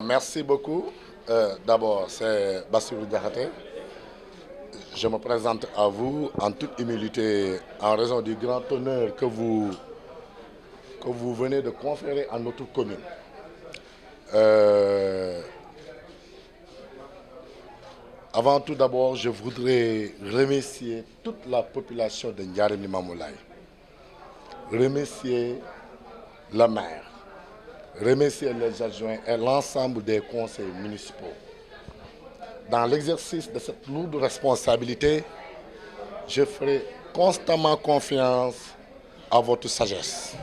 Merci beaucoup. D'abord, c'est Bassirou Diakhaté. Je me présente à vous en toute humilité en raison du grand honneur que vous venez de conférer à notre commune. Avant tout d'abord, je voudrais remercier toute la population de Ndiarème Limamoulaye, remercier le maire, remercier les adjoints et l'ensemble des conseils municipaux. Dans l'exercice de cette lourde responsabilité, je ferai constamment confiance à votre sagesse,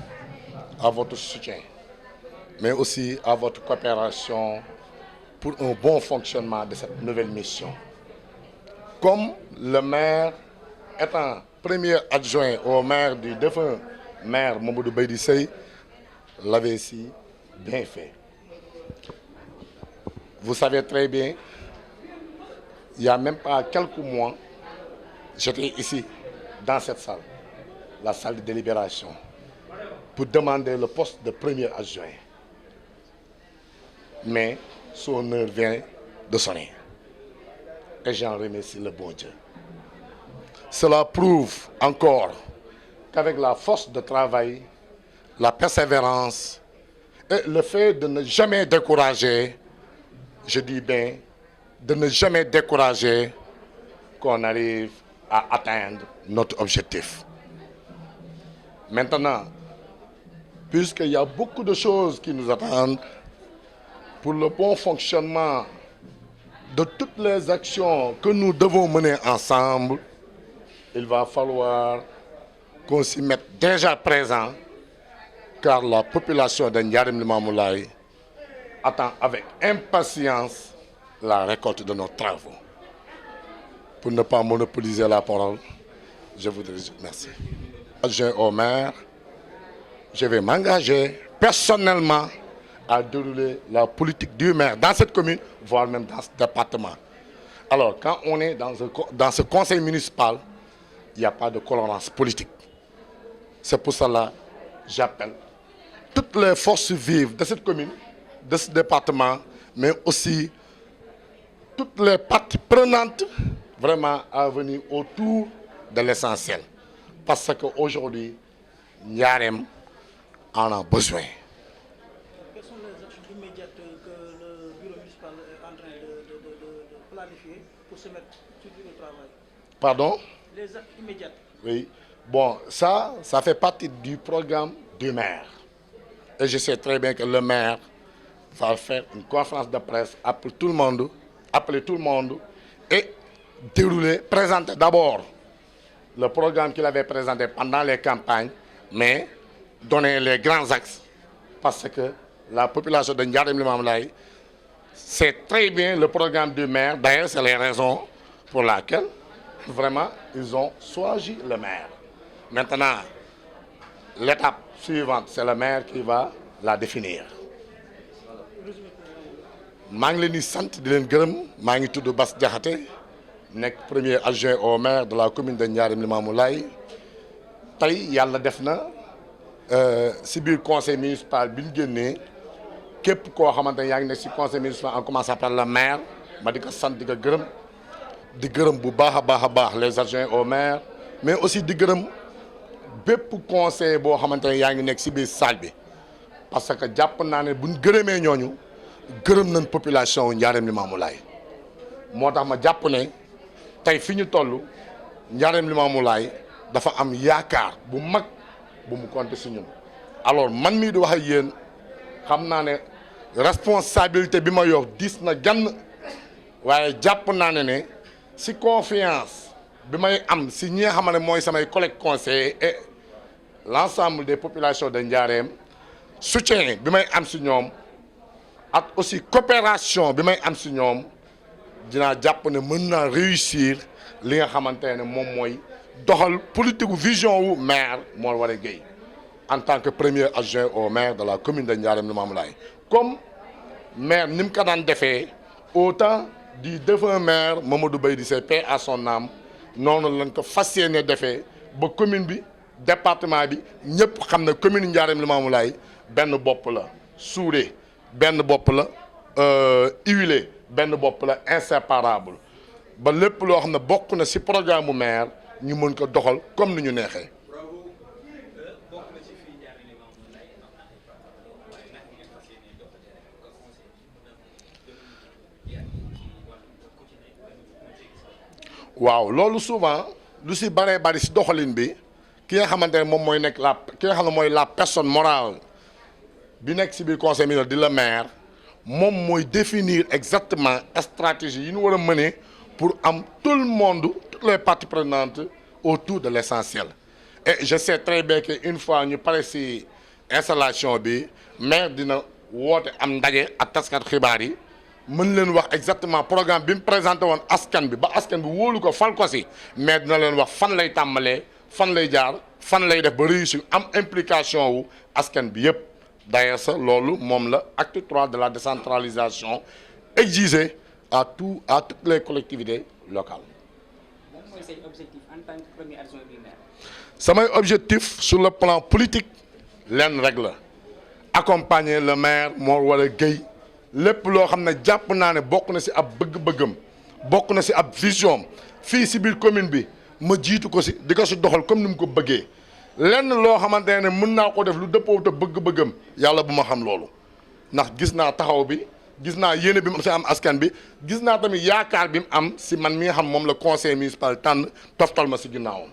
à votre soutien, mais aussi à votre coopération pour un bon fonctionnement de cette nouvelle mission. Comme le maire étant premier adjoint au maire du défunt maire Mamadou Baydi Seye l'avait si bien fait. Vous savez très bien, il n'y a même pas quelques mois, j'étais ici, dans cette salle, la salle de délibération, pour demander le poste de premier adjoint. Mais son heure vient de sonner. Et j'en remercie le bon Dieu. Cela prouve encore qu'avec la force de travail, la persévérance et le fait de ne jamais décourager, je dis bien, de ne jamais décourager, qu'on arrive à atteindre notre objectif. Maintenant, puisqu'il y a beaucoup de choses qui nous attendent pour le bon fonctionnement de toutes les actions que nous devons mener ensemble, il va falloir qu'on s'y mette déjà présent, car la population de Ndiarème Limamoulaye attend avec impatience la récolte de nos travaux. Pour ne pas monopoliser la parole, je voudrais dire merci. Adjoint au maire, je vais m'engager personnellement à dérouler la politique du maire dans cette commune, voire même dans ce département. Alors, quand on est dans ce conseil municipal, il n'y a pas de colorance politique. C'est pour cela que j'appelle toutes les forces vives de cette commune, de ce département, mais aussi toutes les parties prenantes vraiment à venir autour de l'essentiel. Parce qu'aujourd'hui, Ndiarème en a besoin. Quelles sont les actions immédiates que le bureau municipal est en train de planifier pour se mettre sur le travail? Pardon? Les actes immédiats. Oui. Bon, ça fait partie du programme du maire. Et je sais très bien que le maire va faire une conférence de presse, appeler tout le monde et dérouler, présenter d'abord le programme qu'il avait présenté pendant les campagnes, mais donner les grands axes. Parce que la population de Ndiarème Limamoulaye sait très bien le programme du maire. D'ailleurs, c'est les raisons pour lesquelles vraiment ils ont choisi le maire. Maintenant, l'étape suivante, c'est le maire qui va la définir. maa ngi leen di sant di leen gërëm maa ngi tudd Bass Diakhaté nekk premier adjoint au maire de la commune de Ndiarème Limamoulaye tey yàlla def na si biir conseil municipal bi ñu génnee képp koo xamante ne yaa ngi nekk si conseil municipal en commençant par le maire ma di ko sant di ko gërëm di gërëm bu baax a baax les adjoints au maire mais aussi di gërëm bépp conseil boo xamante ne yaa ngi nekk si biir salle bi parce que jàpp naa ne buñ gërëmee ñooñu gërëm nañ population Ndiarème Limamoulaye moo tax ma jàpp ne tey fi ñu toll Ndiarème Limamoulaye dafa am yaakaar bu mag bu mu compter si ñun. alors man mii di wax ak yéen xam naa ne responsabilité bi ma yor diis na gann waaye jàpp naa ne si confiance bi may am si ñi nga xam ne mooy samay collègues conseillers et l'ensemble des populations de Ndiarème soutien bi may am si ñoom. ak aussi coopération bi may am si ñoom dinaa jàpp ne mën naa réussir li nga xamante ne moom mooy doxal politique vision wu maire Mor Waré Gueye en tant que premier adjoint au maire de la commune de Ndiarème Limamoulaye comme maire ni mu ko daan defee au temps du défunt maire Mamadou Baydi Seye paix à son âme noonu lañ ko fas yéene defee ba commune bi département bi ñëpp xam ne commune Ndiarème Limamoulaye benn bopp la suudee benn bopp la huilé benn bopp la inséparable ba lépp loo xam ne bokk na ci programme mu maire ñu mën ko doxal comme ni ñu neexee. waaw loolu souvent lu ci baree bari ci doxalin bi ki nga xamante ne moom mooy nekk ki nga xam ne mooy la personne morale bi nekk ci biir conseil municipal di la maire moom mooy définir exactement stratégie yi ñu war a mener pour am tout le monde toutes les parties prenantes autour de l'essentiel. Et je sais très bien que une fois ñu pare ci installation bi maire dina woote am ndaje ak taskat xibaar yi mën leen wax exactement programme bi mu présenté woon askan bi ba askan bi wóolu ko fal ko ci mais dina leen wax fan lay tàmbalee fan lay jaar fan lay def ba réussir am implication wu askan bi yépp. D'ailleurs ça loolu moom la acte 3 de la décentralisation exigé à toutes les collectivités locales. Moom mooy say objectif en tant que premier adjoint du maire. samay objectif sur le plan politique lenn rek la accompagner le maire Mor Wala Gueye lépp loo xam ne jàpp naa ne bokk na ci ab bëgg-bëggam bokk na ci ab vision fii ci biir commune bi ma jiitu ko ci di ko ci doxal comme ni mu ko bëggee lenn loo xamante ne mën naa ko def lu dëppoo te bëgg-bëggam yàlla bu ma xam loolu ndax gis naa taxaw bi gis naa yéene bi mu ci am askan bi gis naa tamit yaakaar bi mu am ci man mi nga xam moom la conseil municipal tànn toftal ma ci ginnaawam.